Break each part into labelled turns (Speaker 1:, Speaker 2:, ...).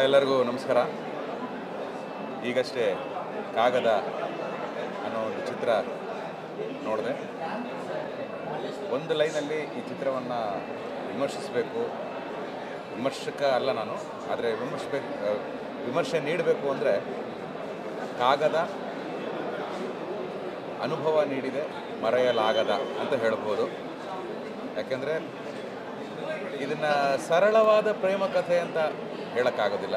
Speaker 1: ಎಲ್ಲರಿಗೂ ನಮಸ್ಕಾರ. ಈಗಷ್ಟೇ ಕಾಗದ ಅನ್ನೋ ಒಂದು ಚಿತ್ರ ನೋಡಿದೆ. ಒಂದು ಲೈನಲ್ಲಿ ಈ ಚಿತ್ರವನ್ನು ವಿಮರ್ಶಿಸಬೇಕು, ವಿಮರ್ಶಕ ಅಲ್ಲ ನಾನು, ಆದರೆ ವಿಮರ್ಶೆ ನೀಡಬೇಕು ಅಂದರೆ ಕಾಗದ ಅನುಭವ ನೀಡಿದೆ, ಮರೆಯಲಾಗದ ಅಂತ ಹೇಳ್ಬೋದು. ಯಾಕೆಂದರೆ ಇದನ್ನು ಸರಳವಾದ ಪ್ರೇಮ ಕಥೆ ಅಂತ ಹೇಳೋಕ್ಕಾಗೋದಿಲ್ಲ.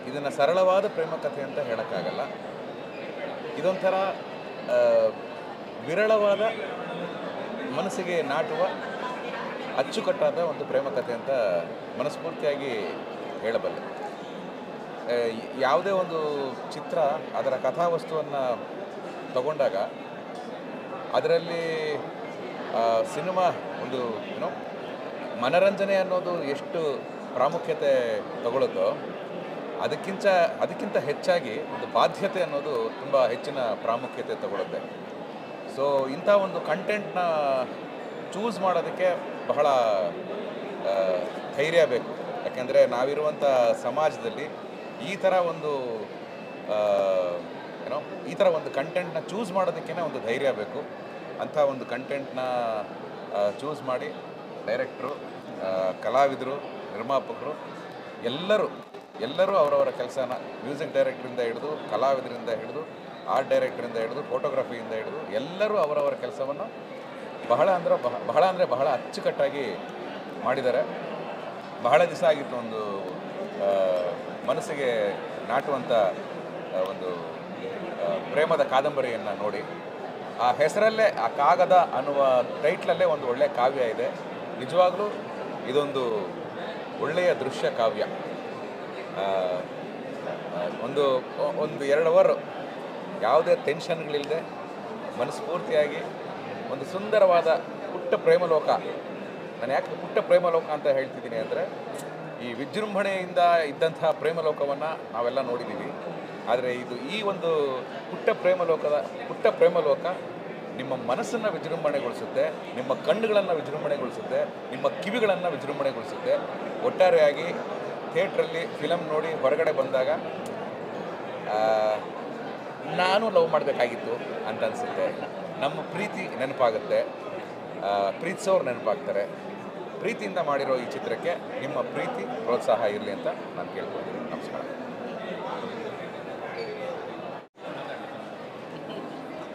Speaker 1: ಇದನ್ನು ಸರಳವಾದ ಪ್ರೇಮ ಕಥೆ ಅಂತ ಹೇಳೋಕ್ಕಾಗಲ್ಲ. ಇದೊಂಥರ ವಿರಳವಾದ, ಮನಸ್ಸಿಗೆ ನಾಟುವ, ಅಚ್ಚುಕಟ್ಟಾದ ಒಂದು ಪ್ರೇಮ ಕಥೆ ಅಂತ ಮನಸ್ಫೂರ್ತಿಯಾಗಿ ಹೇಳಬಲ್ಲೆ. ಯಾವುದೇ ಒಂದು ಚಿತ್ರ ಅದರ ಕಥಾವಸ್ತುವನ್ನು ತಗೊಂಡಾಗ ಅದರಲ್ಲಿ ಸಿನಿಮಾ ಒಂದು ಮನರಂಜನೆ ಅನ್ನೋದು ಎಷ್ಟು ಪ್ರಾಮುಖ್ಯತೆ ತಗೊಳ್ಳುತ್ತೋ ಅದಕ್ಕಿಂತ ಹೆಚ್ಚಾಗಿ ಒಂದು ಬಾಧ್ಯತೆ ಅನ್ನೋದು ತುಂಬ ಹೆಚ್ಚಿನ ಪ್ರಾಮುಖ್ಯತೆ ತಗೊಳುತ್ತೆ. ಸೊ ಇಂಥ ಒಂದು ಕಂಟೆಂಟ್ನ ಚೂಸ್ ಮಾಡೋದಕ್ಕೆ ಬಹಳ ಧೈರ್ಯ ಬೇಕು. ಯಾಕೆಂದರೆ ನಾವಿರುವಂಥ ಸಮಾಜದಲ್ಲಿ ಈ ಥರ ಒಂದು ಕಂಟೆಂಟ್ನ ಚೂಸ್ ಮಾಡೋದಕ್ಕೇ ಒಂದು ಧೈರ್ಯ ಬೇಕು. ಅಂಥ ಒಂದು ಕಂಟೆಂಟ್ನ ಚೂಸ್ ಮಾಡಿ ಡೈರೆಕ್ಟ್ರು, ಕಲಾವಿದರು, ನಿರ್ಮಾಪಕರು ಎಲ್ಲರೂ ಅವರವರ ಕೆಲಸನ, ಮ್ಯೂಸಿಕ್ ಡೈರೆಕ್ಟ್ರಿಂದ ಹಿಡಿದು, ಕಲಾವಿದರಿಂದ ಹಿಡಿದು, ಆರ್ಟ್ ಡೈರೆಕ್ಟ್ರಿಂದ ಹಿಡಿದು, ಫೋಟೋಗ್ರಫಿಯಿಂದ ಹಿಡಿದು ಎಲ್ಲರೂ ಅವರವರ ಕೆಲಸವನ್ನು ಬಹಳ ಅಚ್ಚುಕಟ್ಟಾಗಿ ಮಾಡಿದ್ದಾರೆ. ಬಹಳ ದಿವಸ ಆಗಿತ್ತು ಒಂದು ಮನಸ್ಸಿಗೆ ನಾಟುವಂಥ ಒಂದು ಪ್ರೇಮದ ಕಾದಂಬರಿಯನ್ನು ನೋಡಿ. ಆ ಹೆಸರಲ್ಲೇ, ಆ ಕಾಗದ ಅನ್ನುವ ಟೈಟ್ಲಲ್ಲೇ ಒಂದು ಒಳ್ಳೆಯ ಕಾವ್ಯ ಇದೆ. ನಿಜವಾಗ್ಲೂ ಇದೊಂದು ಒಳ್ಳೆಯ ದೃಶ್ಯ ಕಾವ್ಯ. ಒಂದು 2 ಅವರ್ ಯಾವುದೇ ಟೆನ್ಷನ್ಗಳಿಲ್ಲದೆ ಮನಸ್ಫೂರ್ತಿಯಾಗಿ ಒಂದು ಸುಂದರವಾದ ಪುಟ್ಟ ಪ್ರೇಮಲೋಕ. ನಾನು ಯಾಕೆ ಪುಟ್ಟ ಪ್ರೇಮಲೋಕ ಅಂತ ಹೇಳ್ತಿದ್ದೀನಿ ಅಂದರೆ, ಈ ವಿಜೃಂಭಣೆಯಿಂದ ಇದ್ದಂಥ ಪ್ರೇಮಲೋಕವನ್ನು ನಾವೆಲ್ಲ ನೋಡಿದ್ದೀವಿ. ಆದರೆ ಈ ಒಂದು ಪುಟ್ಟ ಪ್ರೇಮಲೋಕ ನಿಮ್ಮ ಮನಸ್ಸನ್ನು ವಿಜೃಂಭಣೆಗೊಳಿಸುತ್ತೆ, ನಿಮ್ಮ ಕಣ್ಣುಗಳನ್ನು ವಿಜೃಂಭಣೆಗೊಳಿಸುತ್ತೆ, ನಿಮ್ಮ ಕಿವಿಗಳನ್ನು ವಿಜೃಂಭಣೆಗೊಳಿಸುತ್ತೆ. ಒಟ್ಟಾರೆಯಾಗಿ ಥಿಯೇಟ್ರಲ್ಲಿ ಫಿಲಮ್ ನೋಡಿ ಹೊರಗಡೆ ಬಂದಾಗ ನಾನು ಲವ್ ಮಾಡಬೇಕಾಗಿತ್ತು ಅಂತ ಅನಿಸುತ್ತೆ. ನಮ್ಮ ಪ್ರೀತಿ ನೆನಪಾಗುತ್ತೆ, ಪ್ರೀತಿಸೋರು ನೆನಪಾಗ್ತಾರೆ. ಪ್ರೀತಿಯಿಂದ ಮಾಡಿರೋ ಈ ಚಿತ್ರಕ್ಕೆ ನಿಮ್ಮ ಪ್ರೀತಿ, ಪ್ರೋತ್ಸಾಹ ಇರಲಿ ಅಂತ ನಾನು ಕೇಳ್ಕೊಳ್ತೀನಿ. ನಮಸ್ಕಾರ.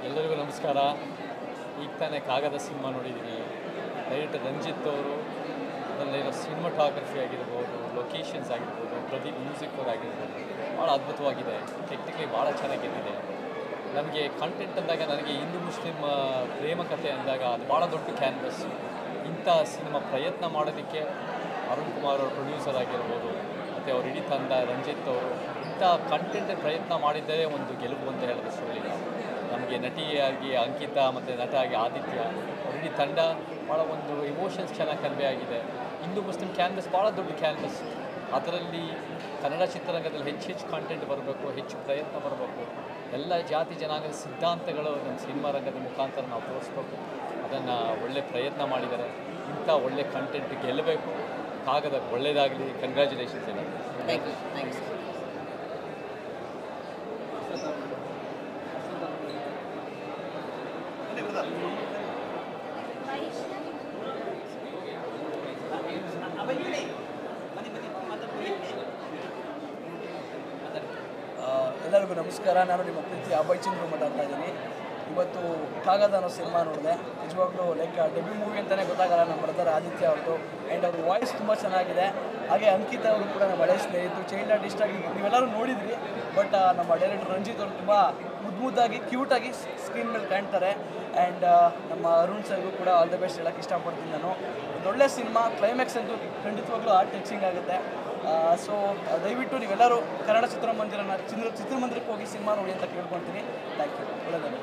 Speaker 2: ಎಲ್ಲರಿಗೂ ನಮಸ್ಕಾರ. ಈಗ ತಾನೇ ಕಾಗದ ಸಿನಿಮಾ ನೋಡಿದ್ದೀನಿ. ಡೈರೆಕ್ಟರ್ ರಂಜಿತ್ ಅವರು ಅದರಲ್ಲಿರೋ ಸಿನಿಮಾಟೋಗ್ರಫಿ ಆಗಿರ್ಬೋದು, ಲೊಕೇಶನ್ಸ್ ಆಗಿರ್ಬೋದು, ಪ್ರದೀಪ್ ಮ್ಯೂಸಿಕ್ ಆಗಿರ್ಬೋದು, ಭಾಳ ಅದ್ಭುತವಾಗಿದೆ. ಟೆಕ್ನಿಕಲಿ ಭಾಳ ಚೆನ್ನಾಗಿದೆ. ನನಗೆ ಕಂಟೆಂಟ್ ಅಂದಾಗ, ನನಗೆ ಹಿಂದೂ ಮುಸ್ಲಿಂ ಪ್ರೇಮ ಕಥೆ ಅಂದಾಗ ಅದು ಭಾಳ ದೊಡ್ಡ ಕ್ಯಾನ್ವಸ್. ಇಂಥ ಸಿನಿಮಾ ಪ್ರಯತ್ನ ಮಾಡೋದಕ್ಕೆ ಅರುಣ್ ಕುಮಾರ್ ಅವರು ಪ್ರೊಡ್ಯೂಸರ್ ಆಗಿರ್ಬೋದು, ಮತ್ತು ಅವ್ರ ಇಡೀ ತಂಡ ರಂಜಿತ್ ಅವರು ಇಂಥ ಕಂಟೆಂಟ್ ಪ್ರಯತ್ನ ಮಾಡಿದ್ದರೆ ಒಂದು ಗೆಲುವು ಅಂತ ಹೇಳಿದ್ರೆ ಸುಳ್ಳಿಲ್ಲ. ನಮಗೆ ನಟಿಯಾಗಿ ಅಂಕಿತಾ ಮತ್ತು ನಟ ಆಗಿ ಆದಿತ್ಯ, ಅವ್ರ ಇಡೀ ತಂಡ ಭಾಳ ಒಂದು ಇಮೋಷನ್ಸ್ ಚೆನ್ನಾಗಿ ಕನ್ವೆ ಆಗಿದೆ. ಹಿಂದೂ ಮುಸ್ಲಿಂ ಕ್ಯಾನ್ವಸ್ ಭಾಳ ದೊಡ್ಡ ಕ್ಯಾನ್ವಸ್. ಅದರಲ್ಲಿ ಕನ್ನಡ ಚಿತ್ರರಂಗದಲ್ಲಿ ಹೆಚ್ಚು ಕಂಟೆಂಟ್ ಬರಬೇಕು, ಹೆಚ್ಚು ಪ್ರಯತ್ನ ಬರಬೇಕು. ಎಲ್ಲ ಜಾತಿ ಜನಾಂಗದ ಸಿದ್ಧಾಂತಗಳು ನಮ್ಮ ಸಿನಿಮಾ ರಂಗದ ಮುಖಾಂತರ ನಾವು ತೋರಿಸ್ಬೇಕು. ಅದನ್ನು ಒಳ್ಳೆ ಪ್ರಯತ್ನ ಮಾಡಿದ್ದಾರೆ. ಇಂಥ ಒಳ್ಳೆ ಕಂಟೆಂಟ್ ಗೆಲ್ಲಬೇಕು. ಕಾಗದ ಒಳ್ಳೆಯದಾಗಲಿ. ಕಂಗ್ರ್ಯಾಚುಲೇಷನ್ಸ್ ಎಲ್ಲ.
Speaker 3: Thank you.
Speaker 4: ಎಲ್ಲರಿಗೂ ನಮಸ್ಕಾರ. ನಾನು ನಿಮ್ಮ ಪ್ರೀತಿ ಅಭಯ್ ಚಂದ್ರು ಮಾತಾಡ್ತಾ ಇದ್ದೀನಿ. ಇವತ್ತು ಕಾಗದ ಅನ್ನೋ ಸಿನಿಮಾ ನೋಡಿದೆ. ನಿಜವಾಗ್ಲೂ ಡೆಬ್ಯೂ ಮೂವಿ ಅಂತಲೇ ಗೊತ್ತಾಗಲ್ಲ. ನಮ್ಮ ಬ್ರದರ್ ಆದಿತ್ಯ ಅವ್ರದ್ದು, ಆ್ಯಂಡ್ ಅವ್ರ ವಾಯ್ಸ್ ತುಂಬ ಚೆನ್ನಾಗಿದೆ. ಹಾಗೆ ಅಂಕಿತಾ ಅವರು ಕೂಡ ನಮ್ಮ ಹಳೆ ಸ್ನೇಹಿತರು, ಚೈಲ್ಡ್ ಆರ್ಟಿಸ್ಟ್ ಆಗಿ ನೀವೆಲ್ಲರೂ ನೋಡಿದ್ರಿ. ಬಟ್ ನಮ್ಮ ಡೈರೆಕ್ಟರ್ ರಂಜಿತ್ ಅವರು ತುಂಬ ಮುದ್ದಾಗಿ ಕ್ಯೂಟಾಗಿ ಸ್ಕ್ರೀನ್ ಮೇಲೆ ಕಾಣ್ತಾರೆ. ಆ್ಯಂಡ್ ನಮ್ಮ ಅರುಣ್ ಸರ್ಗೂ ಕೂಡ ಆಲ್ ದ ಬೆಸ್ಟ್ ಹೇಳೋಕ್ಕೆ ಇಷ್ಟಪಡ್ತೀನಿ ನಾನು. ಒಂದು ಒಳ್ಳೆ ಸಿನಿಮಾ. ಕ್ಲೈಮ್ಯಾಕ್ಸ್ ಅಂತೂ ಖಂಡಿತವಾಗ್ಲೂ ಆರ್ಟ್ ಟಚಿಂಗ್ ಆಗುತ್ತೆ. ಸೊ ದಯವಿಟ್ಟು ನೀವೆಲ್ಲರೂ ಕನ್ನಡ ಚಿತ್ರಮಂದಿರಕ್ಕೆ ಹೋಗಿ ಸಿನಿಮಾ ನೋಡಿ ಅಂತ ಕೇಳ್ಕೊಳ್ತೀನಿ. Thank you. ಒಳ್ಳೆಯದು.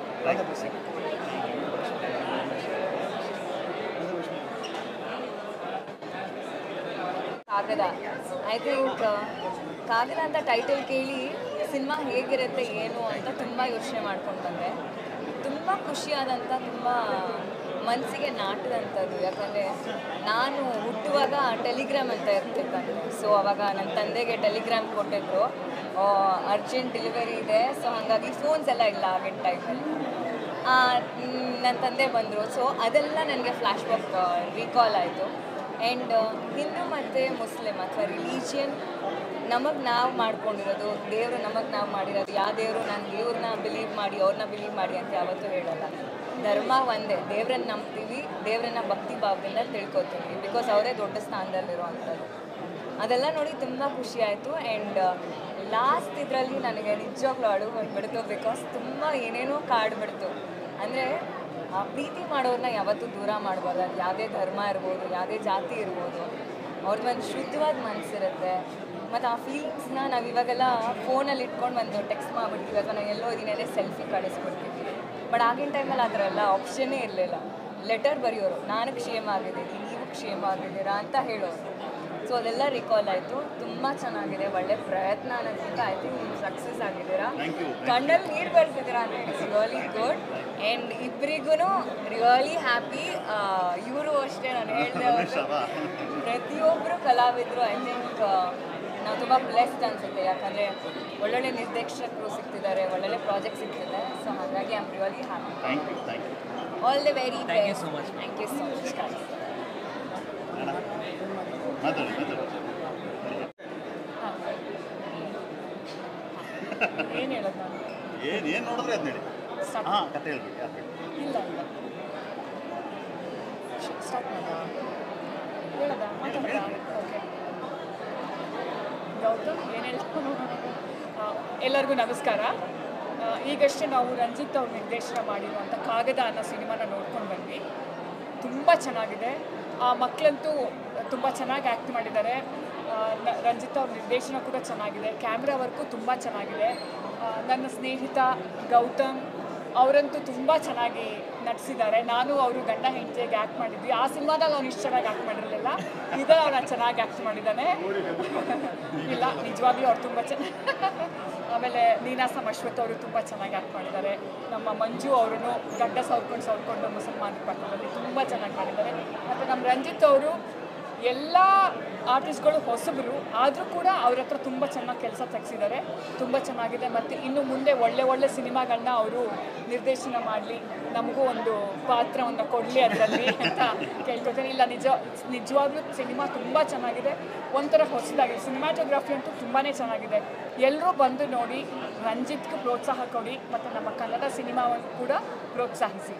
Speaker 3: ಕಾಗದ, ಐ ಥಿಂಕ್ ಕಾಗದ ಅಂತ ಟೈಟಲ್ ಕೇಳಿ ಸಿನಿಮಾ ಹೇಗಿರುತ್ತೆ ಏನು ಅಂತ ತುಂಬ ಯೋಚನೆ ಮಾಡ್ಕೊಂಡು ಬಂದೆ. ತುಂಬ ಖುಷಿಯಾದಂಥ, ತುಂಬ ಮನಸ್ಸಿಗೆ ನಾಟದಂಥದ್ದು. ಯಾಕಂದರೆ ನಾನು ಹುಟ್ಟುವಾಗ ಟೆಲಿಗ್ರಾಮ್ ಅಂತ ಇರ್ತಿತ್ತಂತೆ. ಸೊ ಅವಾಗ ನನ್ನ ತಂದೆಗೆ ಟೆಲಿಗ್ರಾಮ್ ಕೊಟ್ಟಿದ್ರು, ಅರ್ಜೆಂಟ್ ಡೆಲಿವರಿ ಇದೆ, ಸೊ ಹಾಗಾಗಿ ಫೋನ್ಸ್ ಎಲ್ಲ ಇಲ್ಲ ಆಗಿನ ಟೈಮಲ್ಲಿ. ನನ್ನ ತಂದೆ ಬಂದರು. ಸೊ ಅದೆಲ್ಲ ನನಗೆ ಫ್ಲ್ಯಾಶ್ ಬ್ಯಾಕ್ ರೀಕಾಲ್ ಆಯಿತು. ಆ್ಯಂಡ್ ಹಿಂದೂ ಮತ್ತು ಮುಸ್ಲಿಮ್ ಅಥವಾ ರಿಲೀಜಿಯನ್ ನಮಗೆ ನಾವು ಮಾಡ್ಕೊಂಡಿರೋದು, ದೇವರು ನಮಗೆ ನಾವು ಮಾಡಿರೋದು. ಯಾವ ದೇವರು ನಾನು ದೇವ್ರನ್ನ ಬಿಲೀವ್ ಮಾಡಿ ಅವ್ರನ್ನ ಬಿಲೀವ್ ಮಾಡಿ ಅಂತ ಯಾವತ್ತೂ ಹೇಳಲ್ಲ. ಧರ್ಮ ಒಂದೇ, ದೇವ್ರನ್ನ ನಂಬ್ತೀವಿ, ದೇವ್ರನ್ನ ಭಕ್ತಿ ಭಾವದಿಂದ ತಿಳ್ಕೊತೀವಿ, ಬಿಕಾಸ್ ಅವರೇ ದೊಡ್ಡ ಸ್ಥಾನದಲ್ಲಿರುವಂಥದ್ದು. ಅದೆಲ್ಲ ನೋಡಿ ತುಂಬ ಖುಷಿ ಆಯಿತು. ಆ್ಯಂಡ್ ಲಾಸ್ಟ್ ಇದರಲ್ಲಿ ನನಗೆ ನಿಜವಾಗ್ಲೂ ಅಳು ಬಂದುಬಿಡ್ತು, ಬಿಕಾಸ್ ತುಂಬ ಏನೇನೋ ಕಾಡ್ಬಿಡ್ತು. ಅಂದರೆ ಪ್ರೀತಿ ಮಾಡೋರನ್ನ ಯಾವತ್ತೂ ದೂರ ಮಾಡಬಾರ್ದು. ಅದು ಯಾವುದೇ ಧರ್ಮ ಇರ್ಬೋದು, ಯಾವುದೇ ಜಾತಿ ಇರ್ಬೋದು, ಅವ್ರದ್ದೊಂದು ಶುದ್ಧವಾದ ಮನಸ್ಸಿರುತ್ತೆ. ಮತ್ತು ಆ ಫೀಲಿಂಗ್ಸ್ನ ನಾವು ಇವಾಗೆಲ್ಲ ಫೋನಲ್ಲಿ ಇಟ್ಕೊಂಡು ಒಂದು ಟೆಕ್ಸ್ಟ್ ಮಾಡಿಬಿಡ್ತೀವಿ, ಅಥವಾ ನಾವು ಎಲ್ಲೋ ಇದೀನೇ ಸೆಲ್ಫಿ ಕಳಿಸ್ಬಿಡ್ತೀವಿ. ಬಟ್ ಆಗಿನ ಟೈಮಲ್ಲಿ ಆ ಥರ ಎಲ್ಲ ಆಪ್ಷನ್ನೇ ಇರಲಿಲ್ಲ. ಲೆಟರ್ ಬರೆಯೋರು, ನಾನು ಕ್ಷೇಮ ಆಗಿದ್ದೀನಿ, ನೀವು ಕ್ಷೇಮ ಆಗಿದ್ದೀರಾ ಅಂತ ಹೇಳೋರು. ಸೊ ಅದೆಲ್ಲ ರಿಕಾಲ್ ಆಯಿತು. ತುಂಬ ಚೆನ್ನಾಗಿದೆ, ಒಳ್ಳೆ ಪ್ರಯತ್ನ ಅನ್ನೋದಕ್ಕಿಂತ ಐ ಥಿಂಕ್ ನೀವು ಸಕ್ಸಸ್ ಆಗಿದ್ದೀರಾ. ಕಣ್ಣಲ್ಲಿ ನೀರು ಬರ್ತಿದ್ದೀರಾ ಅಂದರೆ ಇಟ್ಸ್ ರಿಯಲಿ ಗುಡ್. ಆ್ಯಂಡ್ ಇಬ್ಬರಿಗೂ ರಿಯಲಿ ಹ್ಯಾಪಿ. ಇವರು ಅಷ್ಟೇ, ನಾನು ಹೇಳಿದೆ, ಪ್ರತಿಯೊಬ್ಬರು ಕಲಾವಿದರು ಐ ಥಿಂಕ್ ನಾವು ತುಂಬ ಬ್ಲೆಸ್ಡ್ ಅನಿಸುತ್ತೆ. ಯಾಕಂದರೆ ಒಳ್ಳೊಳ್ಳೆ ನಿರ್ದೇಶಕರು ಸಿಗ್ತಿದ್ದಾರೆ, ಒಳ್ಳೊಳ್ಳೆ ಪ್ರಾಜೆಕ್ಟ್ ಸಿಗ್ತಿದೆ. ಸೊ ಹಾಗಾಗಿ I am really happy. All the very best. Thank you so much. Thank you so much. ಏನು ಹೇಳೋದು ನಾನು?
Speaker 5: ಏನು ನೋಡಿದ್ರೆ ಅದು ನಡಿ. ಹಾಂ, ಕತೆ ಹೇಳ್ಬೇಕು.
Speaker 3: ಇಲ್ಲ ಇಲ್ಲ ಸ್ಟಾರ್ಟ್ ಹೇಳೋದ ಮಾತಾಡೋದಾ? ಓಕೆ. ಗೌತಮ್ ಏನು ಹೇಳ್ತಾರೆ?
Speaker 6: ಎಲ್ಲರಿಗೂ ನಮಸ್ಕಾರ. ಈಗಷ್ಟೇ ನಾವು ರಂಜಿತ್ ಅವ್ರು ನಿರ್ದೇಶನ ಮಾಡಿರುವಂಥ ಕಾಗದ ಅನ್ನೋ ಸಿನಿಮಾನ ನೋಡ್ಕೊಂಡು ಬಂದ್ವಿ. ತುಂಬ ಚೆನ್ನಾಗಿದೆ. ಆ ಮಕ್ಕಳಂತೂ ತುಂಬ ಚೆನ್ನಾಗಿ ಆ್ಯಕ್ಟ್ ಮಾಡಿದ್ದಾರೆ. ರಂಜಿತ್ ಅವ್ರ ನಿರ್ದೇಶನ ಕೂಡ ಚೆನ್ನಾಗಿದೆ, ಕ್ಯಾಮ್ರಾ ವರ್ಕು ತುಂಬ ಚೆನ್ನಾಗಿದೆ. ನನ್ನ ಸ್ನೇಹಿತ ಗೌತಮ್ ಅವರಂತೂ ತುಂಬ ಚೆನ್ನಾಗಿ ನಟಿಸಿದ್ದಾರೆ. ನಾನು ಅವರು ಗಂಡ ಹೆಂಡತಿಯಾಗಿ ಆ್ಯಕ್ಟ್ ಮಾಡಿದ್ವಿ. ಆ ಸಿನಿಮಾದಾಗ ಅವ್ನು ಇಷ್ಟು ಚೆನ್ನಾಗಿ ಆ್ಯಕ್ಟ್ ಮಾಡಿರಲಿಲ್ಲ, ಇದೇ ಅವನ ಚೆನ್ನಾಗಿ ಆ್ಯಕ್ಟ್ ಮಾಡಿದ್ದಾನೆ. ಇಲ್ಲ, ನಿಜವಾಗ್ಲೂ ಅವ್ರು ತುಂಬ ಚೆನ್ನಾಗಿ. ಆಮೇಲೆ ನೀನಾಸಂ ಅಶ್ವಥ್ ಅವರು ತುಂಬ ಚೆನ್ನಾಗಿ ಆ್ಯಕ್ಟ್ ಮಾಡಿದ್ದಾರೆ. ನಮ್ಮ ಮಂಜು ಅವರು ಗಡ್ಡ ಸವರ್ಕೊಂಡು ಮುಸಲ್ಮಾನ ಪಕ್ಕದಲ್ಲಿ ತುಂಬ ಚೆನ್ನಾಗಿ ಮಾಡಿದ್ದಾರೆ. ಮತ್ತು ನಮ್ಮ ರಂಜಿತ್ ಅವರು ಎಲ್ಲ ಆರ್ಟಿಸ್ಟ್ಗಳು ಹೊಸಬರು, ಆದರೂ ಕೂಡ ಅವ್ರ ಹತ್ರ ತುಂಬ ಚೆನ್ನಾಗಿ ಕೆಲಸ ತೆಗೆಸಿದ್ದಾರೆ. ತುಂಬ ಚೆನ್ನಾಗಿದೆ. ಮತ್ತು ಇನ್ನು ಮುಂದೆ ಒಳ್ಳೆ ಸಿನಿಮಾಗಳನ್ನ ಅವರು ನಿರ್ದೇಶನ ಮಾಡಲಿ, ನಮಗೂ ಒಂದು ಪಾತ್ರವನ್ನು ಕೊಡಲಿ ಅದರಲ್ಲಿ ಅಂತ ಕೇಳ್ಕೊತೀನಿ. ಇಲ್ಲ, ನಿಜವಾಗ್ಲೂ ಸಿನಿಮಾ ತುಂಬ ಚೆನ್ನಾಗಿದೆ, ಒಂಥರ ಹೊಸದಾಗಿದೆ. ಸಿನಿಮಾಟೋಗ್ರಫಿ ಅಂತೂ ತುಂಬಾ ಚೆನ್ನಾಗಿದೆ. ಎಲ್ಲರೂ ಬಂದು ನೋಡಿ, ರಂಜಿತ್ಗೂ ಪ್ರೋತ್ಸಾಹ ಕೊಡಿ ಮತ್ತು ನಮ್ಮ ಕನ್ನಡ ಸಿನಿಮಾವನ್ನು ಕೂಡ ಪ್ರೋತ್ಸಾಹಿಸಿ.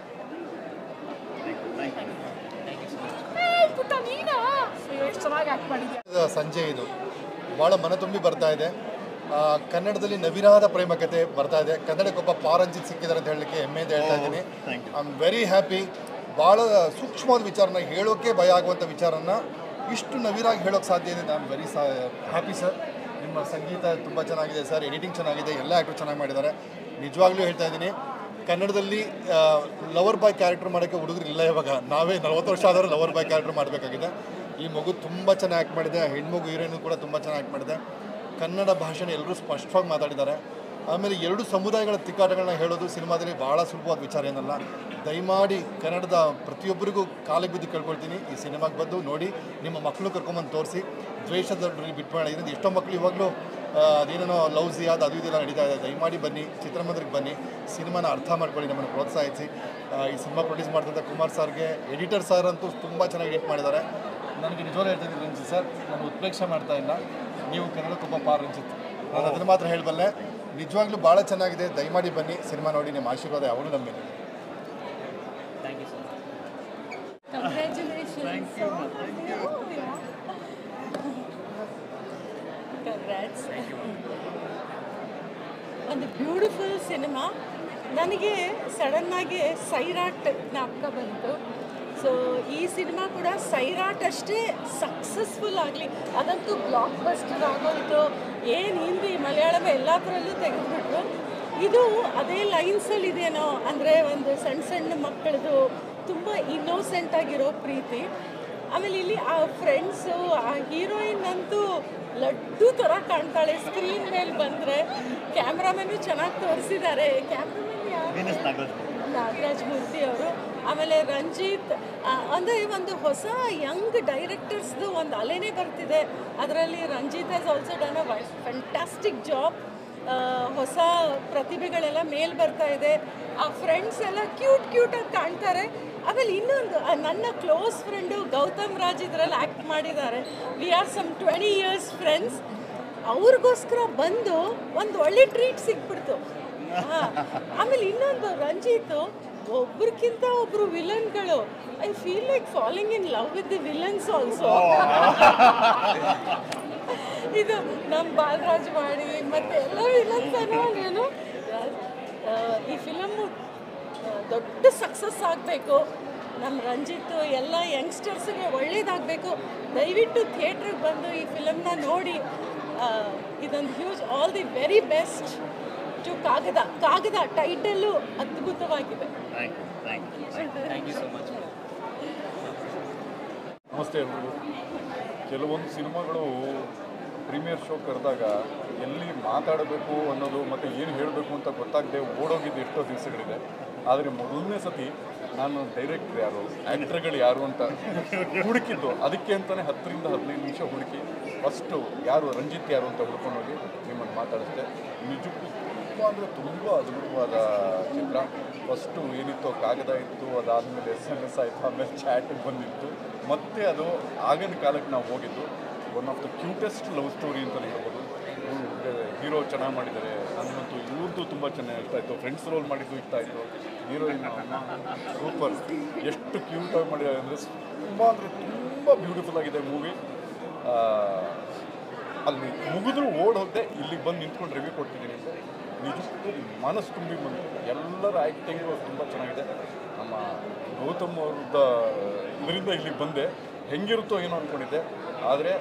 Speaker 6: ಎಷ್ಟು ಚೆನ್ನಾಗಿ ಆ್ಯಕ್ಟ್ ಮಾಡಿದ್ದೆ.
Speaker 7: ಸಂಜೆ ಇದು ಭಾಳ ಮನ ತುಂಬಿ ಬರ್ತಾ ಇದೆ. ಕನ್ನಡದಲ್ಲಿ ನವಿರಾದ ಪ್ರೇಮ ಕಥೆ ಬರ್ತಾ ಇದೆ. ಕನ್ನಡಕ್ಕೊಬ್ಬ ಪಾರಂಜಿತ್ ಸಿಕ್ಕಿದ್ದಾರೆ ಅಂತ ಹೇಳಲಿಕ್ಕೆ ಹೆಮ್ಮೆಯಿಂದ ಹೇಳ್ತಾ ಇದ್ದೀನಿ. I am very happy. ಭಾಳ ಸೂಕ್ಷ್ಮವಾದ ವಿಚಾರನ ಹೇಳೋಕ್ಕೆ ಭಯ ಆಗುವಂಥ ವಿಚಾರನ ಇಷ್ಟು ನವಿರಾಗಿ ಹೇಳೋಕ್ಕೆ ಸಾಧ್ಯ ಇದೆ. I am very happy sir. ನಿಮ್ಮ ಸಂಗೀತ ತುಂಬ ಚೆನ್ನಾಗಿದೆ ಸರ್, ಎಡಿಟಿಂಗ್ ಚೆನ್ನಾಗಿದೆ, ಎಲ್ಲ ಆ್ಯಕ್ಟರ್ ಚೆನ್ನಾಗಿ ಮಾಡಿದ್ದಾರೆ. ನಿಜವಾಗ್ಲೂ ಹೇಳ್ತಾ ಇದ್ದೀನಿ, ಕನ್ನಡದಲ್ಲಿ ಲವರ್ ಬಾಯ್ ಕ್ಯಾರೆಕ್ಟರ್ ಮಾಡೋಕ್ಕೆ ಹುಡುಗರು ಇಲ್ಲ. ಇವಾಗ ನಾವೇ 40 ವರ್ಷ ಆದರೂ ಲವರ್ ಬಾಯ್ ಕ್ಯಾರೆಕ್ಟರ್ ಮಾಡಬೇಕಾಗಿದೆ. ಈ ಮಗು ತುಂಬ ಚೆನ್ನಾಗಿ ಆ್ಯಕ್ಟ್ ಮಾಡಿದೆ. ಹೆಣ್ಮಗು ಹೀರೋಯಿನು ಕೂಡ ತುಂಬ ಚೆನ್ನಾಗಿ ಆ್ಯಕ್ಟ್ ಮಾಡಿದೆ. ಕನ್ನಡ ಭಾಷೆನ ಎಲ್ಲರೂ ಸ್ಪಷ್ಟವಾಗಿ ಮಾತಾಡಿದ್ದಾರೆ. ಆಮೇಲೆ ಎರಡು ಸಮುದಾಯಗಳ ತಿಕ್ಕಾಟಗಳನ್ನ ಹೇಳೋದು ಸಿನಿಮಾದಲ್ಲಿ ಭಾಳ ಸುಲಭವಾದ ವಿಚಾರ ಏನಲ್ಲ. ದಯಮಾಡಿ ಕನ್ನಡದ ಪ್ರತಿಯೊಬ್ಬರಿಗೂ ಕಾಲಿಗೆ ಬಿದ್ದು ಕೇಳ್ಕೊಳ್ತೀನಿ, ಈ ಸಿನಿಮಾಗೆ ಬಂದು ನೋಡಿ, ನಿಮ್ಮ ಮಕ್ಕಳು ಕರ್ಕೊಂಬಂದು ತೋರಿಸಿ, ದ್ವೇಷದ ಬಿಟ್ಬೇಡ. ಇದರಿಂದ ಎಷ್ಟೋ ಮಕ್ಕಳು ಇವಾಗಲೂ ಅದೇನೇನೋ ಲವ್ಸಿ ಅದು ಇದೆಲ್ಲ ನಡೀತಾ ಇದೆ. ದಯಮಾಡಿ ಬನ್ನಿ, ಚಿತ್ರಮಂದಿರಕ್ಕೆ ಬನ್ನಿ, ಸಿನಿಮಾನ ಅರ್ಥ ಮಾಡ್ಕೊಳ್ಳಿ, ನಮ್ಮನ್ನು ಪ್ರೋತ್ಸಾಹಿಸಿ. ಈ ಸಿನಿಮಾ ಪ್ರೊಡ್ಯೂಸ್ ಮಾಡ್ತಿದ್ದ ಕುಮಾರ್ ಸರ್ಗೆ, ಎಡಿಟರ್ ಸರ್ ಅಂತೂ ತುಂಬ ಚೆನ್ನಾಗಿ ಎಡಿಟ್ ಮಾಡಿದ್ದಾರೆ. ನನಗೆ ನಿಜವಾಗ್ಲೂ ಹೇಳ್ತಾ ಇದ್ದೀನಿ ರಂಜಿತ್ ಸರ್, ನಾನು ಉತ್ಪ್ರೇಕ್ಷೆ ಮಾಡ್ತಾ ಇಲ್ಲ, ನೀವು ಕನ್ನಡಕ್ಕೊಬ್ಬ ರಂಜಿತ್, ನಾನು ಅದನ್ನು ಮಾತ್ರ ಹೇಳಬಲ್ಲೆ. ನಿಜವಾಗ್ಲೂ ಭಾಳ ಚೆನ್ನಾಗಿದೆ. ದಯಮಾಡಿ ಬನ್ನಿ, ಸಿನಿಮಾ ನೋಡಿ, ನಿಮ್ಮ ಆಶೀರ್ವಾದ ಯಾವಾಗಲೂ ನಮ್ಮ ಮೇಲೆ.
Speaker 6: Thank you sir.
Speaker 3: Congratulations.
Speaker 8: Congrats. ಒಂದು ಬ್ಯೂಟಿಫುಲ್ ಸಿನಿಮಾ. ನನಗೆ ಸಡನ್ನಾಗಿ ಸೈರಾಟ್ ಜ್ಞಾಪಕ ಬಂತು. ಸೊ ಈ ಸಿನಿಮಾ ಕೂಡ ಸೈರಾಟ್ ಅಷ್ಟೇ ಸಕ್ಸಸ್ಫುಲ್ ಆಗಲಿ, ಅದಂತೂ ಬ್ಲಾಕ್ ಬಸ್ಟರ್ ಆಗೋಯಿತು. ಏನು ಹಿಂದಿ ಮಲಯಾಳಂ ಎಲ್ಲದರಲ್ಲೂ ತೆಗೆದುಬಿಟ್ರು. ಇದು ಅದೇ ಲೈನ್ಸಲ್ಲಿ ಇದೆಯೇನೋ, ಅಂದರೆ ಒಂದು ಸಣ್ಣ ಮಕ್ಕಳದು ತುಂಬ ಇನ್ನೋಸೆಂಟ್ ಆಗಿರೋ ಪ್ರೀತಿ. ಆಮೇಲೆ ಇಲ್ಲಿ ಆ ಫ್ರೆಂಡ್ಸು, ಆ ಹೀರೋಯಿನ್ ಅಂತೂ ಲಡ್ಡು ಥರ ಕಾಣ್ತಾಳೆ ಸ್ಕ್ರೀನ್ ಮೇಲೆ ಬಂದರೆ. ಕ್ಯಾಮ್ರಾಮನ್ನು ಚೆನ್ನಾಗಿ ತೋರಿಸಿದ್ದಾರೆ. ಕ್ಯಾಮ್ರಾಮನ್ ಯಾರು? ನಾಗರಾಜ್ ಮೂರ್ತಿ ಅವರು. ಆಮೇಲೆ ರಂಜಿತ್ ಅಂದರೆ ಒಂದು ಹೊಸ ಯಂಗ್ ಡೈರೆಕ್ಟರ್ಸ್ದು ಒಂದು ಅಲೆನೇ ಬರ್ತಿದೆ. ಅದರಲ್ಲಿ Ranjith has also done a fantastic job. ಹೊಸ ಪ್ರತಿಭೆಗಳೆಲ್ಲ ಮೇಲ್ ಬರ್ತಾ ಇದೆ. ಆ ಫ್ರೆಂಡ್ಸ್ ಎಲ್ಲ ಕ್ಯೂಟಾಗಿ ಕಾಣ್ತಾರೆ. ಆಮೇಲೆ ಇನ್ನೊಂದು ನನ್ನ ಕ್ಲೋಸ್ ಫ್ರೆಂಡು ಗೌತಮ್ ರಾಜ್ ಇದರಲ್ಲಿ ಆ್ಯಕ್ಟ್ ಮಾಡಿದ್ದಾರೆ. We are some 20 years friends. ಅವ್ರಿಗೋಸ್ಕರ ಬಂದು ಒಂದು ಒಳ್ಳೆ ಟ್ರೀಟ್ ಸಿಕ್ಬಿಡ್ತು. ಆಮೇಲೆ ಇನ್ನೊಂದು ರಂಜಿತ್ ಒಬ್ರಿಗಿಂತ ಒಬ್ರು ವಿಲನ್ಗಳು. I feel like falling in love with the villains also. ಇದು ನಮ್ಮ ಬಾಲರಾಜ್ ಮಾಡಿ ಮತ್ತು ಎಲ್ಲ ವಿಲನ್ಸ್ ಏನು ಈ ಫಿಲಮ್ಮು ದೊಡ್ಡ ಸಕ್ಸಸ್ ಆಗಬೇಕು. ನಮ್ಮ ರಂಜಿತ್ ಎಲ್ಲ ಯಂಗ್ಸ್ಟರ್ಸ್ಗೆ ಒಳ್ಳೇದಾಗಬೇಕು. ದಯವಿಟ್ಟು ಥಿಯೇಟ್ರಿಗೆ ಬಂದು ಈ ಫಿಲಮ್ನ ನೋಡಿ. ಇದೊಂದು huge all the very best to Kaagada title ಅದ್ಭುತವಾಗಿದೆ.
Speaker 2: Thank you so much.
Speaker 9: ನಮಸ್ತೆ ಎಲ್ರಿಗೂ. ಕೆಲವೊಂದು ಸಿನಿಮಾಗಳು ಪ್ರೀಮಿಯರ್ ಶೋ ಕರೆದಾಗ ಎಲ್ಲಿ ಮಾತಾಡಬೇಕು ಅನ್ನೋದು ಮತ್ತು ಏನು ಹೇಳಬೇಕು ಅಂತ ಗೊತ್ತಾಗದೆ ಓಡೋಗಿದ್ದು ಎಷ್ಟೋ ದಿವಸಗಳಿದೆ. ಆದರೆ ಮೊದಲನೇ ಸತಿ ನಾನು ಡೈರೆಕ್ಟ್ರ್ ಯಾರು, ಆ್ಯಕ್ಟ್ರ್ಗಳು ಯಾರು ಅಂತ ಹುಡುಕಿದ್ದು. ಅದಕ್ಕೆ ಅಂತಲೇ 10 ರಿಂದ 15 ನಿಮಿಷ ಹುಡುಕಿ ಫಸ್ಟು ಯಾರು ರಂಜಿತ್ ಯಾರು ಅಂತ ಹುಡ್ಕೊಂಡೋಗಿ ನಿಮ್ಮನ್ನು ಮಾತಾಡಿಸ್ದೆ. ನಿಜಕ್ಕೂ ತುಂಬ ಅಂದರೆ ತುಂಬ ಅದ್ಭುತವಾದ ಚಿತ್ರ. ಫಸ್ಟು ಏನಿತ್ತು ಕಾಗದ ಇತ್ತು, ಅದಾದಮೇಲೆ SMS ಆಯಿತು, ಆಮೇಲೆ ಚಾಟಿಗೆ ಬಂದಿತ್ತು, ಮತ್ತು ಅದು ಆಗಿನ ಕಾಲಕ್ಕೆ ನಾವು ಹೋಗಿದ್ದು. One of the cutest love story ಅಂತಲೇ ಹೇಳ್ಬೋದು. ಹೀರೋ ಚೆನ್ನಾಗಿ ಮಾಡಿದ್ದಾರೆ. ನನಗಂತೂ ಇವ್ರದ್ದು ತುಂಬ ಚೆನ್ನಾಗಿ ಇಷ್ಟ ಆಯಿತು. ಫ್ರೆಂಡ್ಸ್ ರೋಲ್ ಮಾಡಿದ್ದು ಇಷ್ಟ ಆಯಿತು. ಹೀರೋಯಿನ್ ಸೂಪರ್, ಎಷ್ಟು ಕ್ಯೂಟಾಗಿ ಮಾಡಿದ್ದಾರೆ ಅಂದರೆ ತುಂಬ ಬ್ಯೂಟಿಫುಲ್ ಆಗಿದೆ ಮೂವಿ. ಅಲ್ಲಿ ಮುಗಿದ್ರೂ ಹೋಗದೆ ಇಲ್ಲಿಗೆ ಬಂದು ನಿಂತ್ಕೊಂಡು ರಿವ್ಯೂ ಕೊಡ್ತಿದ್ದೀನಿ ಅಂತ ನಿಜಕ್ಕೂ ಮನಸ್ಸು ತುಂಬಿ ಬಂತು. ಎಲ್ಲರ ಆ್ಯಕ್ಟಿಂಗು ತುಂಬ ಚೆನ್ನಾಗಿದೆ. ನಮ್ಮ ಗೌತಮ್ ಅವ್ರದ್ದು ಇದರಿಂದ ಇಲ್ಲಿಗೆ ಬಂದೆ, ಹೆಂಗಿರುತ್ತೋ ಏನೋ ಅಂದ್ಕೊಂಡಿದ್ದೆ. ಆದರೆ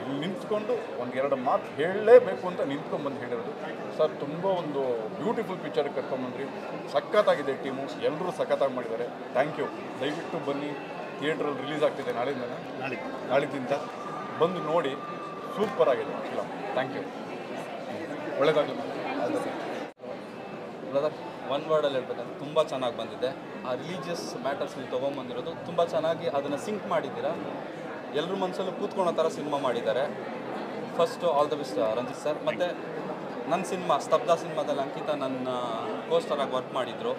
Speaker 9: ಇಲ್ಲಿ ನಿಂತ್ಕೊಂಡು 1-2 ಮಾತು ಹೇಳಲೇಬೇಕು ಅಂತ ನಿಂತ್ಕೊಂಡ್ಬಂದು ಹೇಳಿರೋದು. ಸರ್ ತುಂಬ ಒಂದು ಬ್ಯೂಟಿಫುಲ್ ಪಿಕ್ಚರ್ಗೆ ಕರ್ಕೊಂಡ್ಬಂದ್ರಿ. ಸಖತ್ತಾಗಿದೆ ಟೀಮು, ಎಲ್ಲರೂ ಸಖತ್ತಾಗಿ ಮಾಡಿದ್ದಾರೆ. Thank you. ದಯವಿಟ್ಟು ಬನ್ನಿ. ಥಿಯೇಟ್ರಲ್ಲಿ ರಿಲೀಸ್ ಆಗ್ತಿದೆ ನಾಳಿದ್ದಿಂದ ಬಂದು ನೋಡಿ. ಸೂಪರ್ ಆಗಿದೆ ಫಿಲಮ್. Thank you. ಒಳ್ಳೆಯದಾಗಲಿ.
Speaker 10: ಬ್ರದರ್, ಒನ್ ವರ್ಡಲ್ಲಿ ಹೇಳ್ಬೇಕಂದ್ರೆ ತುಂಬ ಚೆನ್ನಾಗಿ ಬಂದಿದೆ. ಆ ರಿಲೀಜಿಯಸ್ ಮ್ಯಾಟರ್ಸ್ ನೀವು ತೊಗೊಂಬಂದಿರೋದು ತುಂಬ ಚೆನ್ನಾಗಿ ಅದನ್ನು ಸಿಂಕ್ ಮಾಡಿದ್ದೀರಾ. ಎಲ್ಲರ ಮನಸ್ಸಲ್ಲೂ ಕೂತ್ಕೊಳ್ಳೋ ಥರ ಸಿನಿಮಾ ಮಾಡಿದ್ದಾರೆ. First all the best Ranjith sir. ಮತ್ತು ನನ್ನ ಸಿನಿಮಾ ಸ್ತಬ್ಧ ಸಿನಿಮಾದಲ್ಲಿ ಅಂಕಿತಾ ನನ್ನ ಕೋಸ್ಟರಾಗಿ ವರ್ಕ್ ಮಾಡಿದರು.